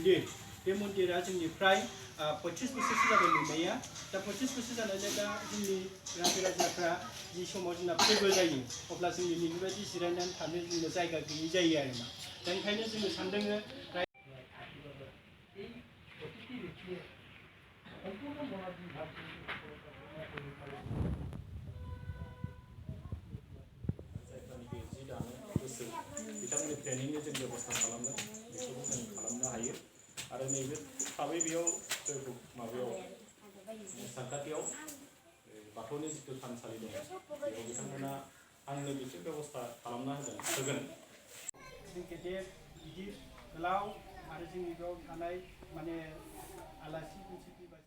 मन्दिर बे मन्दिरा जोंनिफ्राय 25 बोसोरसो जाबाय लुनाया दा 25 बोसोर जानानै दा जोंनि रायजो राजाफ्रा जि समाव जोंना फोरबो जायो अब्ला जोंनि बेबायदि जिरायनानै थानो जोंनो जायगा गैयै जायो आरोमा दा ओंखायनो जोङो सानदोङो बिथांमोननि ट्रेनिंनि जों बेबस्था खालामगोन बेखौबो जों खालामनो हायो आरो नैबे थाबै बेयाव माबायाव सानखाथियाव बाथौनि जिथु थानसालि दं बेयाव बिथांमोना आंनो बिदि बेबस्था खालामना होगोन जों गेदेर गिदिर गोलाव आरो जोंनि बेयाव थानाय माने आलासि दुमसि फैबा